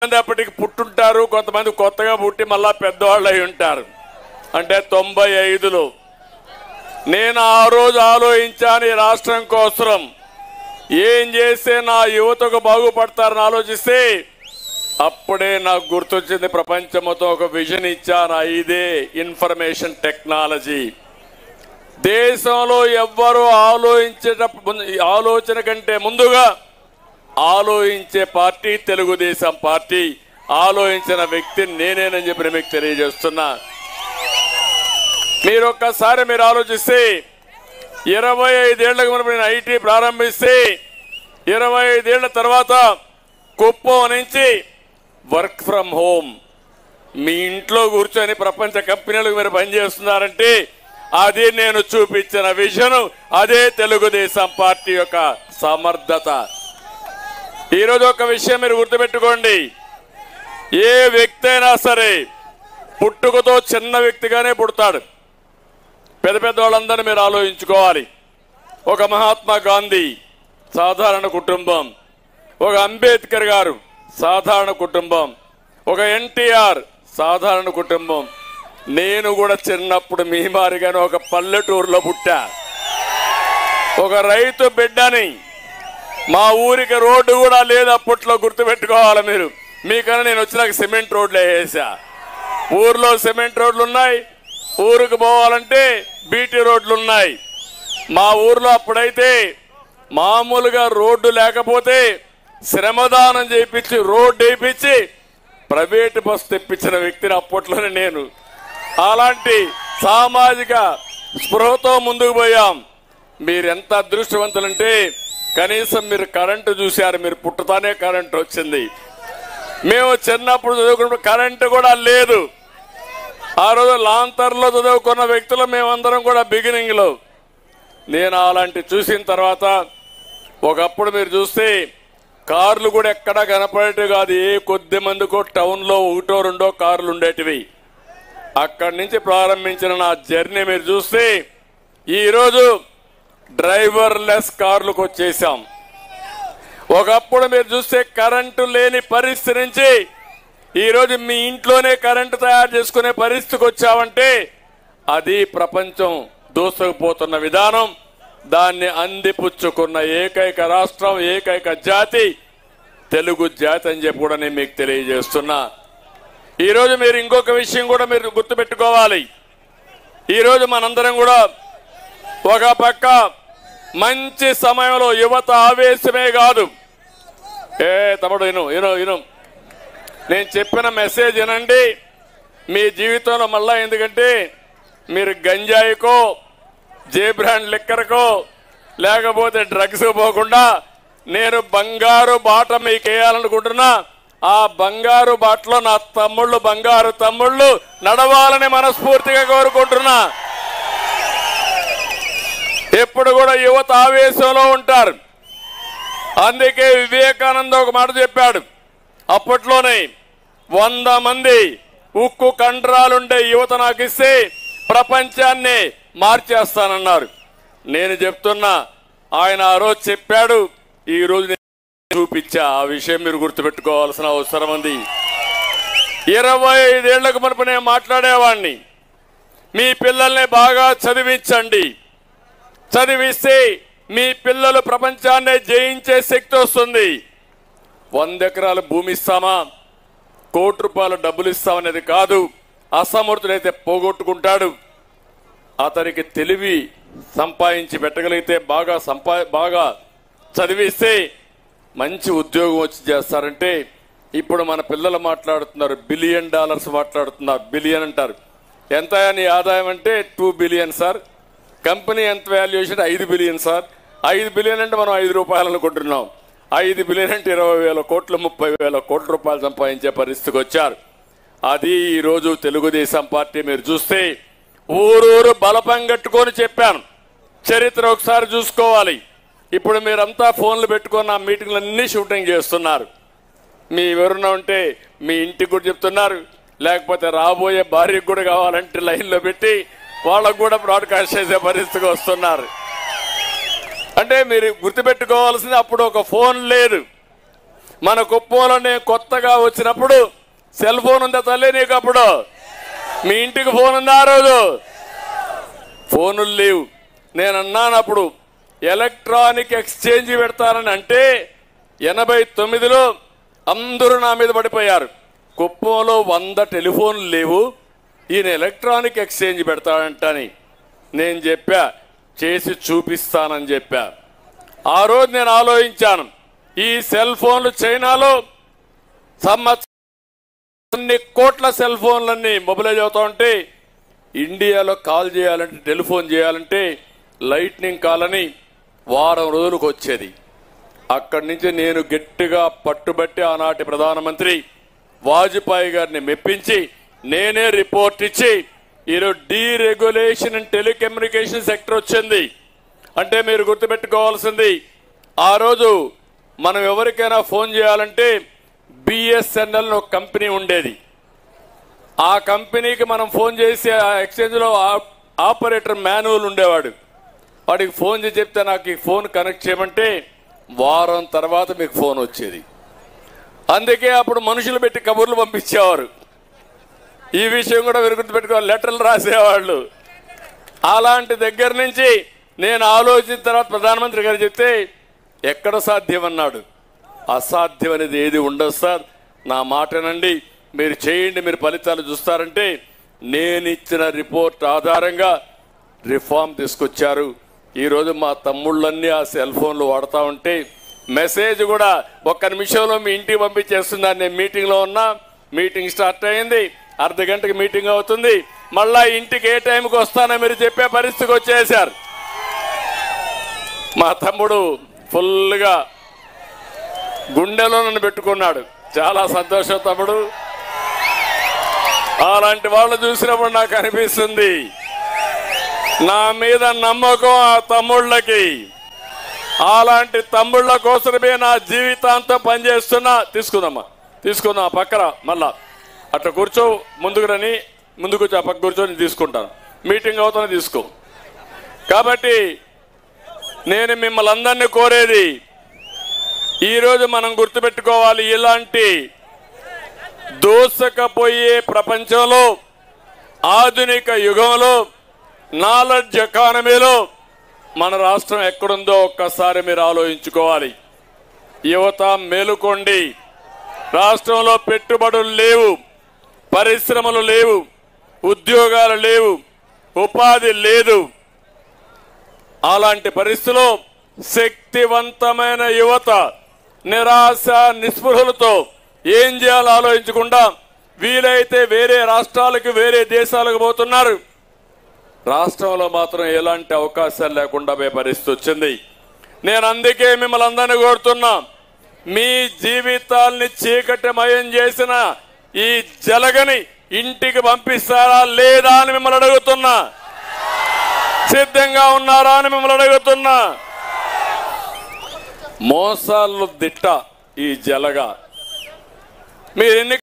కొంతమంది అప్పటికి పుట్టుంటారు, కొంతమంది కొత్తగా పుట్టి మళ్ళా పెద్దవాళ్ళు అయి ఉంటారు. అంటే 95లో నేను ఆ రోజు ఆలోచించాను, ఈ రాష్ట్రం కోసం ఏం చేస్తే నా యువతకు బాగుపడతారని ఆలోచిస్తే అప్పుడే నాకు గుర్తొచ్చింది, ప్రపంచంతో ఒక విజన్ ఇచ్చాను. ఇదే ఇన్ఫర్మేషన్ టెక్నాలజీ. దేశంలో ఎవ్వరూ ఆలోచన కంటే ముందుగా ఆలోచించే పార్టీ తెలుగుదేశం పార్టీ. ఆలోచించిన వ్యక్తి నేనేనని చెప్పి మీకు తెలియజేస్తున్నా. మీరు ఒక్కసారి ఆలోచిస్తే 25 ఏళ్లకు మనం నేను ఐటీ ప్రారంభిస్తే 25 ఏళ్ల తర్వాత కుప్పం నుంచి వర్క్ ఫ్రమ్ హోమ్, మీ ఇంట్లో కూర్చొని ప్రపంచ కంపెనీలకు మీరు పనిచేస్తున్నారంటే అది నేను చూపించిన విజన్, అదే తెలుగుదేశం పార్టీ యొక్క సమర్థత. ఈరోజు ఒక విషయం మీరు గుర్తుపెట్టుకోండి, ఏ వ్యక్తి అయినా సరే పుట్టుకతో చిన్న వ్యక్తిగానే పుడతాడు. పెద్ద పెద్ద వాళ్ళందరినీ మీరు ఆలోచించుకోవాలి. ఒక మహాత్మా గాంధీ సాధారణ కుటుంబం, ఒక అంబేద్కర్ గారు సాధారణ కుటుంబం, ఒక ఎన్టీఆర్ సాధారణ కుటుంబం. నేను కూడా చిన్నప్పుడు మీ మారిగానే ఒక పల్లెటూరులో పుట్టా. ఒక రైతు బిడ్డని. మా ఊరికి రోడ్డు కూడా లేదు అప్పట్లో, గుర్తుపెట్టుకోవాలి మీరు. మీకన్నా నేను వచ్చినాక సిమెంట్ రోడ్లు వేసా. ఊర్లో సిమెంట్ రోడ్లు ఉన్నాయి, ఊరికి పోవాలంటే బీటీ రోడ్లు ఉన్నాయి. మా ఊర్లో అప్పుడైతే మామూలుగా రోడ్డు లేకపోతే శ్రమదానం చేయించి రోడ్డు వేయించి ప్రైవేట్ బస్సు తెప్పించిన వ్యక్తిని అప్పట్లోనే నేను. అలాంటి సామాజిక స్పృహతో ముందుకు పోయాం. మీరెంత అదృష్టవంతులంటే కనీసం మీరు కరెంటు చూశారు. మీరు పుట్టతానే కరెంటు వచ్చింది. మేము చిన్నప్పుడు చదువుకున్నప్పుడు కరెంటు కూడా లేదు. ఆ రోజు లాంతర్లో చదువుకున్న వ్యక్తులు మేమందరం కూడా బిగినింగ్ లో. నేను అలాంటి చూసిన తర్వాత ఒకప్పుడు మీరు చూస్తే కార్లు కూడా ఎక్కడా కనపడేటివి కాదు. ఏ కొద్ది మందికో టౌన్ లో 1-2 కార్లు ఉండేటివి. అక్కడి నుంచి ప్రారంభించిన నా జర్నీ మీరు చూస్తే ఈరోజు డ్రైవర్ లెస్ కార్లకు వచ్చేసాం. ఒకప్పుడు మీరు చూస్తే కరెంటు లేని పరిస్థితి నుంచి ఈరోజు మీ ఇంట్లోనే కరెంటు తయారు చేసుకునే పరిస్థితికి వచ్చామంటే అది ప్రపంచం దూసుకుపోతున్న విధానం. దాన్ని అందిపుచ్చుకున్న ఏకైక రాష్ట్రం, ఏకైక జాతి తెలుగు జాతి అని చెప్పి కూడా నేను మీకు తెలియజేస్తున్నా. ఈరోజు మీరు ఇంకొక విషయం కూడా మీరు గుర్తుపెట్టుకోవాలి. ఈరోజు మనందరం కూడా ఒక పక్క మంచి సమయంలో యువత ఆవేశమే కాదు. తమ్ముడు విను నేను చెప్పిన మెసేజ్ వినండి. మీ జీవితంలో మళ్ళా, ఎందుకంటే మీరు గంజాయికో జే బ్రాండ్ లిక్కర్కో లేకపోతే డ్రగ్స్ పోకుండా నేను బంగారు బాట మీకు వేయాలనుకుంటున్నా. ఆ బంగారు బాటలో నా తమ్ముళ్ళు, బంగారు తమ్ముళ్ళు నడవాలని మనస్ఫూర్తిగా కోరుకుంటున్నా. ఎప్పుడు కూడా యువత ఆవేశంలో ఉంటారు. అందుకే వివేకానంద ఒక మాట చెప్పాడు. అప్పట్లోనే 100 మంది ఉక్కు కండరాలుండే యువత నాకు ఇస్తే ప్రపంచాన్ని మార్చేస్తానన్నారు. నేను చెప్తున్నా, ఆయన ఆ రోజు చెప్పాడు, ఈ రోజు నేను చూపించా. ఆ విషయం మీరు గుర్తుపెట్టుకోవాల్సిన అవసరం ఉంది. 25 ఏళ్లకు మునుపు నేను మాట్లాడేవాడిని, మీ పిల్లల్ని బాగా చదివించండి, చదివిస్తే మీ పిల్లలు ప్రపంచాన్ని జయించే శక్తి వస్తుంది. 100 ఎకరాల భూమి ఇస్తామా, ₹1 కోటి డబ్బులు ఇస్తామనేది కాదు. అసమర్థుడైతే పోగొట్టుకుంటాడు. అతనికి తెలివి సంపాదించి పెట్టగలిగితే బాగా చదివిస్తే మంచి ఉద్యోగం వచ్చి చేస్తారంటే ఇప్పుడు మన పిల్లలు మాట్లాడుతున్నారు, $1 బిలియన్ మాట్లాడుతున్నారు. బిలియన్ అంటారు. ఎంత నీ ఆదాయం అంటే 2 బిలియన్ సార్. కంపెనీ ఎంత వాల్యుయేషన్ 5 బిలియన్ సార్. 5 బిలియన్ అంటే మనం ₹5 అనుకుంటున్నాం. 5 బిలియన్ అంటే 20,000 కోట్లు, 30,000 కోట్ల రూపాయలు సంపాదించే పరిస్థితికి వచ్చారు. అది ఈరోజు తెలుగుదేశం పార్టీ. మీరు చూస్తే ఊరూరు బలపం కట్టుకొని చెప్పాను. చరిత్ర ఒకసారి చూసుకోవాలి. ఇప్పుడు మీరంతా ఫోన్లు పెట్టుకొని ఆ మీటింగ్లన్నీ షూటింగ్ చేస్తున్నారు. మీ ఎవరున్నా ఉంటే మీ ఇంటికి కూడా చెప్తున్నారు, లేకపోతే రాబోయే భార్యకు కూడా కావాలంటే లైన్లో పెట్టి వాళ్ళకు కూడా బ్రాడ్కాస్ట్ చేసే పరిస్థితికి వస్తున్నారు. అంటే మీరు గుర్తుపెట్టుకోవాల్సింది, అప్పుడు ఒక ఫోన్ లేదు, మన కుప్పంలో నేను కొత్తగా వచ్చినప్పుడు సెల్ ఫోన్ ఉందా తల్లి నీకు? అప్పుడు మీ ఇంటికి ఫోన్ ఉందా? ఆ రోజు ఫోనులు లేవు. నేను అన్నాను అప్పుడు ఎలక్ట్రానిక్ ఎక్స్చేంజ్ పెడతారని. అంటే 89లో అందరూ నా మీద పడిపోయారు. కుప్పంలో 100 టెలిఫోన్లు లేవు, ఈయన ఎలక్ట్రానిక్ ఎక్స్చేంజ్ పెడతాడంటని. నేను చెప్పా చేసి చూపిస్తానని చెప్పా. ఆ రోజు నేను ఆలోచించాను, ఈ సెల్ ఫోన్లు చైనాలో కొన్ని కోట్ల సెల్ ఫోన్లన్నీ మొబిలైజ్ అవుతా ఉంటే, ఇండియాలో కాల్ చేయాలంటే, టెలిఫోన్ చేయాలంటే లైట్నింగ్ కాల్ అని వారం రోజులకు వచ్చేది. అక్కడి నుంచి నేను గట్టిగా పట్టుబట్టి ఆనాటి ప్రధానమంత్రి వాజ్పేయి గారిని మెప్పించి నేనే రిపోర్ట్ ఇచ్చి ఈరోజు డీరెగ్యులేషన్ అండ్ టెలికమ్యూనికేషన్ సెక్టర్ వచ్చింది. అంటే మీరు గుర్తుపెట్టుకోవాల్సింది, ఆ రోజు మనం ఎవరికైనా ఫోన్ చేయాలంటే బిఎస్ఎన్ఎల్ ఒక కంపెనీ ఉండేది. ఆ కంపెనీకి మనం ఫోన్ చేసి ఆ ఎక్స్చేంజ్లో ఆపరేటర్ మాన్యువల్ ఉండేవాడు. వాడికి ఫోన్ చేసి చెప్తే నాకు ఈ ఫోన్ కనెక్ట్ చేయమంటే వారం తర్వాత మీకు ఫోన్ వచ్చేది. అందుకే అప్పుడు మనుషులు పెట్టి కబుర్లు పంపించేవారు. ఈ విషయం కూడా మీరు గుర్తుపెట్టుకోవాలి, లెటర్లు రాసేవాళ్ళు. అలాంటి దగ్గర నుంచి నేను ఆలోచించిన తర్వాత ప్రధానమంత్రి గారు చెప్తే ఎక్కడ సాధ్యమన్నాడు. అసాధ్యం అనేది ఏది ఉండదు సార్, నా మాటనండి, మీరు చేయండి, మీరు ఫలితాలు చూస్తారంటే నేను ఇచ్చిన రిపోర్ట్ ఆధారంగా రిఫార్మ్ తీసుకొచ్చారు. ఈరోజు మా తమ్ముళ్ళన్నీ ఆ సెల్ ఫోన్లు వాడుతూ ఉంటే మెసేజ్ కూడా 1 నిమిషంలో మీ ఇంటికి పంపించేస్తున్నారు. నేను మీటింగ్లో ఉన్నా, మీటింగ్ స్టార్ట్ అయింది, అర్ధ గంటకి మీటింగ్ అవుతుంది, మళ్ళా ఇంటికి ఏ టైంకి వస్తానో మీరు చెప్పే పరిస్థితికి వచ్చేసారు. మా తమ్ముడు ఫుల్గా గుండెలో నన్ను పెట్టుకున్నాడు. చాలా సంతోషం తమ్ముడు. అలాంటి వాళ్ళు చూసినప్పుడు నాకు అనిపిస్తుంది, నా మీద నమ్మకం ఆ తమ్ముళ్ళకి. అలాంటి తమ్ముళ్ళ కోసమే నా జీవితాంతం పనిచేస్తున్నా. తీసుకుందాం ఆ పక్కన మళ్ళా అట్లా కూర్చో, ముందుకు రని, ముందుకు వచ్చి ఆ పక్క కూర్చొని తీసుకుంటాను, మీటింగ్ అవుతానే తీసుకో. కాబట్టి నేను మిమ్మల్ని అందరినీ కోరేది, ఈరోజు మనం గుర్తుపెట్టుకోవాలి, ఇలాంటి దూసుకుపోయే ప్రపంచంలో, ఆధునిక యుగంలో, నాలెడ్జ్ ఎకానమీలో మన రాష్ట్రం ఎక్కడుందో ఒక్కసారి మీరు ఆలోచించుకోవాలి. యువత మేలుకోండి. రాష్ట్రంలో పెట్టుబడులు లేవు, పరిశ్రమలు లేవు, ఉద్యోగాలు లేవు, ఉపాధి లేదు. అలాంటి పరిస్థితుల్లో శక్తివంతమైన యువత నిరాశ నిస్పృహలతో ఏం చేయాలో ఆలోచించకుండా వీలైతే వేరే రాష్ట్రాలకు, వేరే దేశాలకు పోతున్నారు. రాష్ట్రంలో మాత్రం ఎలాంటి అవకాశాలు లేకుండా పోయే పరిస్థితి వచ్చింది. నేను అందుకే మిమ్మల్ని అందరినీ కోరుతున్నా, మీ జీవితాల్ని చీకటిమయం చేసిన ఈ జలగని ఇంటికి పంపిస్తారా లేదా అని మిమ్మల్ని అడుగుతున్నా. సిద్ధంగా ఉన్నారా అని మిమ్మల్ని అడుగుతున్నా. మోసాలు దిట్ట ఈ జలగ. మీరు ఎన్ని